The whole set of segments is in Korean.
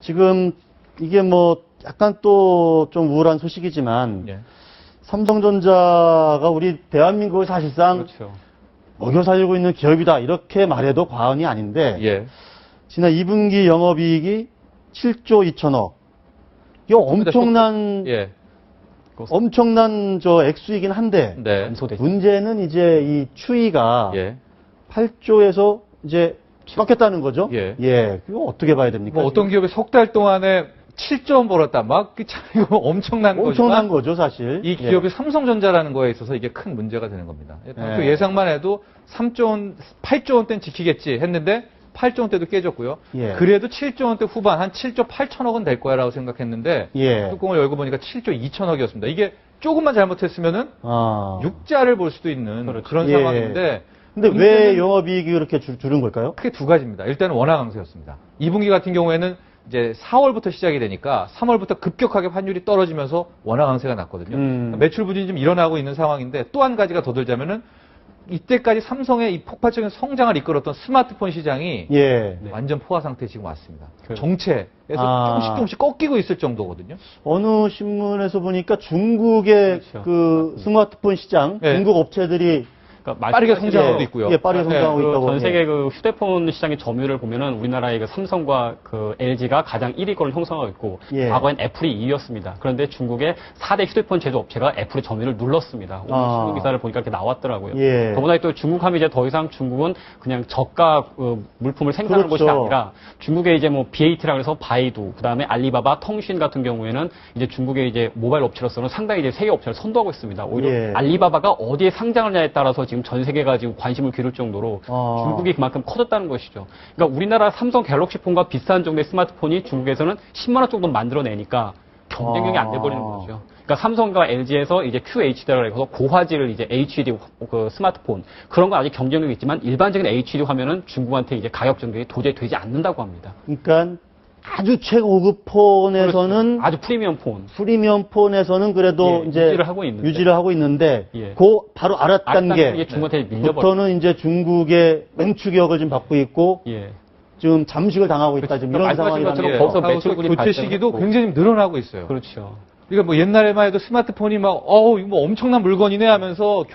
지금 이게 뭐 약간 또 좀 우울한 소식이지만 예. 삼성전자가 우리 대한민국을 사실상 그렇죠. 먹여 살리고 있는 기업이다 이렇게 말해도 과언이 아닌데 예. 지난 2분기 영업이익이 7조 2천억. 이거 엄청난 예. 엄청난 저 액수이긴 한데 네. 문제는 이제 이 추이가 예. 8조에서 이제 꺾였다는 거죠. 예. 예. 그거 어떻게 봐야 됩니까? 뭐 어떤 기업이 석 달 동안에 7조 원 벌었다. 막, 참, 이거 엄청난 엄청난 거지만 거죠, 사실. 이 기업이 삼성전자라는 거에 있어서 이게 큰 문제가 되는 겁니다. 그 예상만 해도 3조 원, 8조 원대는 지키겠지 했는데 8조 원대도 깨졌고요. 예. 그래도 7조 원대 후반 한 7조 8천억은 될 거야라고 생각했는데 예. 뚜껑을 열고 보니까 7조 2천억이었습니다. 이게 조금만 잘못했으면은 아. 6자를 볼 수도 있는 그런 예. 상황인데 근데 왜 영업이익이 그렇게 줄은 걸까요? 크게 두 가지입니다. 일단은 원화 강세였습니다. 2분기 같은 경우에는 이제 4월부터 시작이 되니까 3월부터 급격하게 환율이 떨어지면서 원화 강세가 났거든요. 매출 부진이 좀 일어나고 있는 상황인데 또 한 가지가 더 들자면은 이때까지 삼성의 이 폭발적인 성장을 이끌었던 스마트폰 시장이 예. 완전 포화 상태에 지금 왔습니다. 정체에서 조금씩 꺾이고 있을 정도거든요. 어느 신문에서 보니까 중국의 그렇죠. 그 스마트폰 시장, 네. 중국 업체들이 그러니까 빠르게 말씀하신 성장하고 있고요. 예, 빠르게 성장하고 그 있다고. 전 세계 그 휴대폰 시장의 점유율을 보면은 우리나라의 그 삼성과 그 LG가 가장 1위권을 형성하고 있고 예. 과거엔 애플이 2위였습니다. 그런데 중국의 4대 휴대폰 제조업체가 애플의 점유율을 눌렀습니다. 오늘 신문 기사를 보니까 이렇게 나왔더라고요. 예. 더구나 또 중국 하면 이제 더 이상 중국은 그냥 저가 물품을 생산하는 그렇죠. 것이 아니라 중국의 이제 뭐 BAT라 그래서 바이두, 그다음에 알리바바, 텅신 같은 경우에는 이제 중국의 이제 모바일 업체로서는 상당히 이제 세계 업체를 선도하고 있습니다. 오히려 예. 알리바바가 어디에 상장하느냐에 따라서 지금 전 세계가 지금 관심을 기울일 정도로 중국이 그만큼 커졌다는 것이죠. 그러니까 우리나라 삼성 갤럭시폰과 비슷한 정도의 스마트폰이 중국에서는 10만 원 정도 만들어내니까 경쟁력이 안 돼버리는 거죠. 그러니까 삼성과 LG에서 이제 QHD라고 해서 고화질 이제 HD 그 스마트폰 그런 건 아직 경쟁력이 있지만 일반적인 HD 화면은 중국한테 이제 가격 전쟁이 도저히 되지 않는다고 합니다. 그러니까 아주 최고급 폰에서는 아주 프리미엄 폰. 프리미엄 폰에서는 그래도 예, 이제 유지를 하고 있는데 예. 그 바로 아랫단계 중국한테 부터는 이제 중국의 맹추격을 지금 받고 있고 예. 지금 잠식을 당하고 있다 지금 이런 말씀하신 상황이라는 것처럼 거죠. 거기서 매출군이 교체 시기도 발생했고. 굉장히 늘어나고 있어요. 그렇죠. 그러니까 뭐 옛날에만 해도 스마트폰이 막, 이거 뭐 엄청난 물건이네 하면서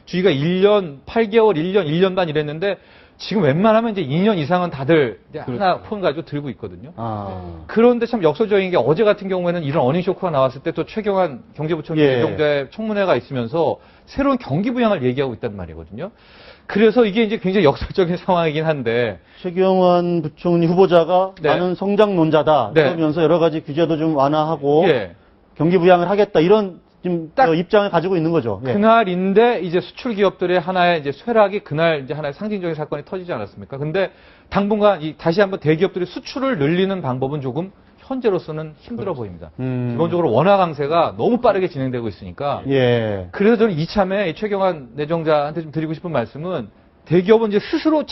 주기가 1년, 8개월, 1년, 1년 반 이랬는데 지금 웬만하면 이제 2년 이상은 다들 이제 하나 폰 가지고 들고 있거든요. 그런데 참 역설적인 게 어제 같은 경우에는 이런 어닝 쇼크가 나왔을 때 또 최경환 경제부총리 예. 예정자의 청문회가 있으면서 새로운 경기 부양을 얘기하고 있단 말이거든요. 그래서 이게 이제 굉장히 역설적인 상황이긴 한데 최경환 부총리 후보자가 네. 나는 성장론자다 네. 그러면서 여러 가지 규제도 좀 완화하고 예. 경기 부양을 하겠다 이런 지금 딱 입장을 가지고 있는 거죠. 예. 그날인데 이제 수출 기업들의 하나의 이제 쇠락이 그날 이제 하나의 상징적인 사건이 터지지 않았습니까? 근데 당분간 다시 한번 대기업들이 수출을 늘리는 방법은 조금 현재로서는 힘들어 보입니다. 기본적으로 원화 강세가 너무 빠르게 진행되고 있으니까. 예. 그래서 저는 이참에 최경환 내정자한테 좀 드리고 싶은 말씀은 대기업은 이제 스스로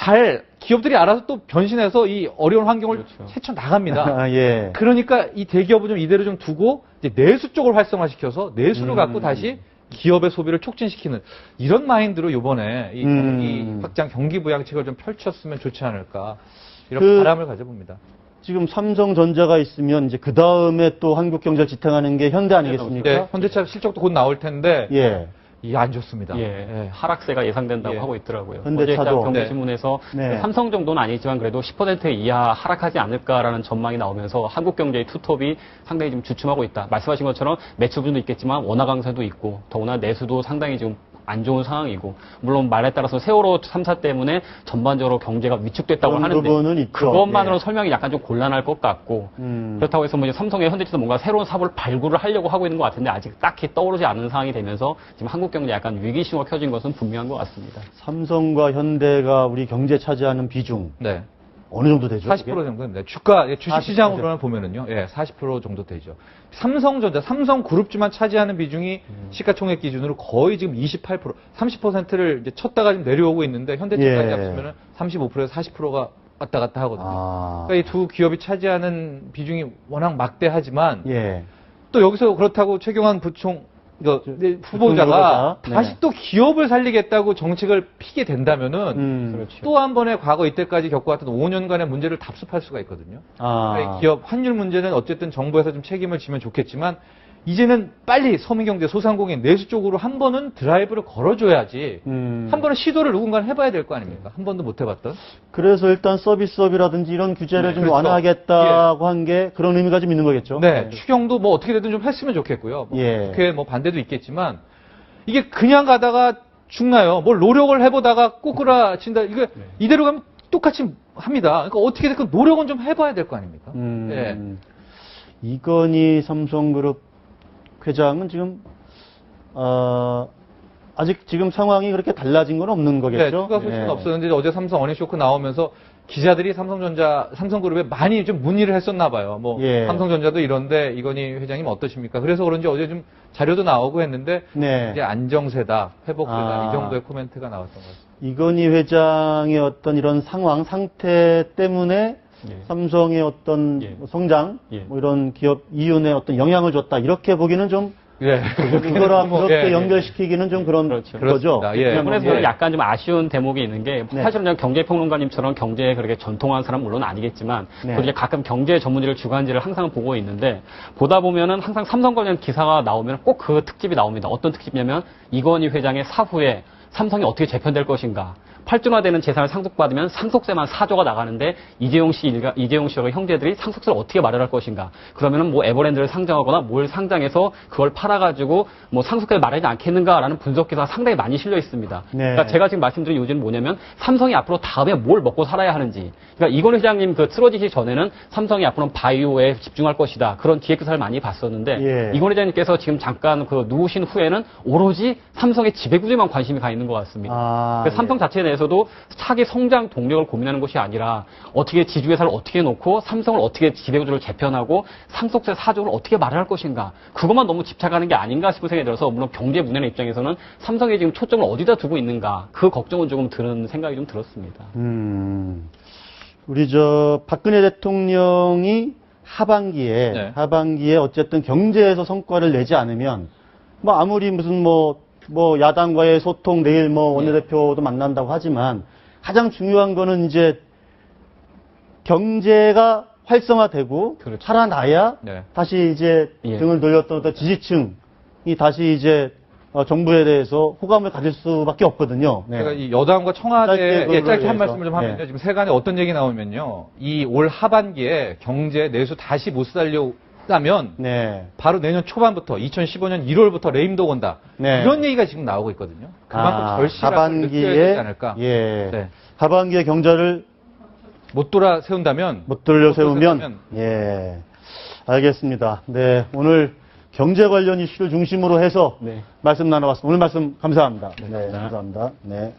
기업들이 알아서 또 변신해서 이 어려운 환경을 헤쳐 나갑니다. 예. 그러니까 이 대기업은 좀 이대로 좀 두고 이제 내수 쪽을 활성화시켜서 내수를 갖고 다시 기업의 소비를 촉진시키는 이런 마인드로 이번에 이 확장 경기 부양책을 좀 펼쳤으면 좋지 않을까 이런 바람을 가져봅니다. 지금 삼성전자가 있으면 이제 그 다음에 또 한국 경제를 지탱하는 게 현대 아니겠습니까? 네, 현대차 실적도 곧 나올 텐데 예. 이게 안 좋습니다. 예, 하락세가 예상된다고 예. 하고 있더라고요. 현대차도. 어제 경제신문에서 네. 삼성 정도는 아니지만 그래도 10% 이하 하락하지 않을까라는 전망이 나오면서 한국 경제의 투톱이 상당히 좀 주춤하고 있다. 말씀하신 것처럼 매출 부분도 있겠지만 원화 강세도 있고 더구나 내수도 상당히 지금 안 좋은 상황이고 물론 말에 따라서 세월호 3사 때문에 전반적으로 경제가 위축됐다고 그런 하는데 부분은 있죠. 그것만으로 예. 설명이 약간 좀 곤란할 것 같고 그렇다고 해서 뭐 이제 삼성의 현대차도 뭔가 새로운 사업을 발굴을 하려고 하고 있는 것 같은데 아직 딱히 떠오르지 않는 상황이 되면서 지금 한국 경제 약간 위기 신호가 켜진 것은 분명한 것 같습니다. 삼성과 현대가 우리 경제 차지하는 비중 네. 어느 정도 되죠? 40% 정도입니다. 주식시장으로만 보면은요, 40% 정도 되죠. 삼성전자, 삼성그룹주만 차지하는 비중이 시가총액 기준으로 거의 지금 28%, 30%를 이제 쳤다가 지금 내려오고 있는데 현대차까지 예. 합치면은 35%에서 40%가 왔다 갔다 하거든요. 아. 그러니까 이 두 기업이 차지하는 비중이 워낙 막대하지만 예. 또 여기서 그렇다고 최경환 후보자가 후보자. 다시 네. 또 기업을 살리겠다고 정책을 피게 된다면은 그렇죠. 또 한 번에 과거 이때까지 겪어왔던 5년간의 문제를 답습할 수가 있거든요. 그러니까 기업 환율 문제는 어쨌든 정부에서 좀 책임을 지면 좋겠지만 이제는 빨리 서민경제 소상공인 내수 쪽으로 한 번은 드라이브를 걸어줘야지 한 번은 시도를 누군가 해봐야 될 거 아닙니까? 한 번도 못 해봤던. 그래서 일단 서비스업이라든지 이런 규제를 네, 좀 그렇죠. 완화하겠다고 한 게 그런 의미가 좀 있는 거겠죠. 네, 추경도 뭐 어떻게 되든 좀 했으면 좋겠고요. 뭐 예. 국회 뭐 반대도 있겠지만 이게 그냥 가다가 죽나요? 뭘 노력을 해보다가 꼬꾸라친다. 이거 이대로 가면 똑같이 합니다. 그러니까 어떻게 됐건 노력은 좀 해봐야 될 거 아닙니까? 예. 이건희 삼성그룹 회장은 지금 아직 지금 상황이 그렇게 달라진 건 없는 네, 거겠죠? 추가 소식은 예. 없었는데 어제 삼성 어닝쇼크 나오면서 기자들이 삼성그룹에 많이 좀 문의를 했었나 봐요. 뭐 예. 삼성전자도 이런데 이건희 회장님 어떠십니까? 그래서 그런지 어제 좀 자료도 나오고 했는데 네. 이제 안정세다, 회복세다 아. 이 정도의 코멘트가 나왔던 것 같습니다. 이건희 회장의 어떤 이런 상태 때문에 예. 삼성의 어떤 예. 뭐 성장, 예. 뭐 이런 기업 이윤에 어떤 영향을 줬다 이렇게 보기는 좀 예. 그거랑 뭐, 그렇게 예, 예. 연결시키기는 좀 그런 그렇죠. 거죠. 그렇습니다. 예. 그냥 부분에서 뭐, 저는 약간 좀 아쉬운 대목이 있는 게 네. 사실은 그냥 경제평론가님처럼 경제에 그렇게 전통한 사람은 물론 아니겠지만 네. 저도 이제 가끔 경제 전문지를 주간지를 항상 보고 있는데 보다 보면은 항상 삼성 관련 기사가 나오면 꼭 그 특집이 나옵니다. 어떤 특집이냐면 이건희 회장의 사후에 삼성이 어떻게 재편될 것인가. 8준화되는 재산을 상속받으면 상속세만 4조가 나가는데 이재용 씨와 형제들이 상속세를 어떻게 마련할 것인가. 그러면은 뭐 에버랜드를 상장하거나 뭘 상장해서 그걸 팔아가지고 뭐 상속세를 마련하지 않겠는가라는 분석 기사가 상당히 많이 실려 있습니다. 네. 그러니까 제가 지금 말씀드린 요지는 뭐냐면 삼성이 앞으로 다음에 뭘 먹고 살아야 하는지. 그러니까 이건희 회장님 그 쓰러지기 전에는 삼성이 앞으로는 바이오에 집중할 것이다. 그런 기획 기사를 많이 봤었는데 예. 이건희 회장님께서 지금 잠깐 그 누우신 후에는 오로지 삼성의 지배구조에만 관심이 가 있는 것 같습니다. 그래서 삼성 자체 내에서도 차기 성장 동력을 고민하는 것이 아니라 어떻게 지주회사를 어떻게 놓고 삼성을 어떻게 지배구조를 재편하고 상속세 4조를 어떻게 마련할 것인가. 그것만 너무 집착하는 게 아닌가 싶은 생각이 들어서 물론 경제 문외의 입장에서는 삼성이 지금 초점을 어디다 두고 있는가. 그 걱정은 조금 드는 생각이 좀 들었습니다. 우리 박근혜 대통령이 하반기에 어쨌든 경제에서 성과를 내지 않으면 뭐 아무리 무슨 뭐 야당과의 소통 내일 뭐 원내대표도 만난다고 하지만 가장 중요한 거는 이제 경제가 활성화되고 그렇죠. 살아나야 네. 다시 이제 등을 돌렸던 어떤 지지층이 다시 이제 정부에 대해서 호감을 가질 수밖에 없거든요. 네. 제가 이 여당과 청와대 짧게 한 말씀을 좀 하면요. 네. 지금 세간에 어떤 얘기 나오면요. 이 올 하반기에 경제 내수 다시 못 살려면 네. 바로 내년 초반부터 2015년 1월부터 레임도 온다. 네. 이런 얘기가 지금 나오고 있거든요. 그만큼 절실하게 느껴야 되지 않을까. 예. 네. 하반기에 경제를 못 돌아 세운다면 못 돌려 세우면 예. 알겠습니다. 네. 오늘 경제 관련 이슈를 중심으로 해서 네. 말씀 나눠봤습니다. 오늘 말씀 감사합니다. 네. 감사합니다. 감사합니다. 네.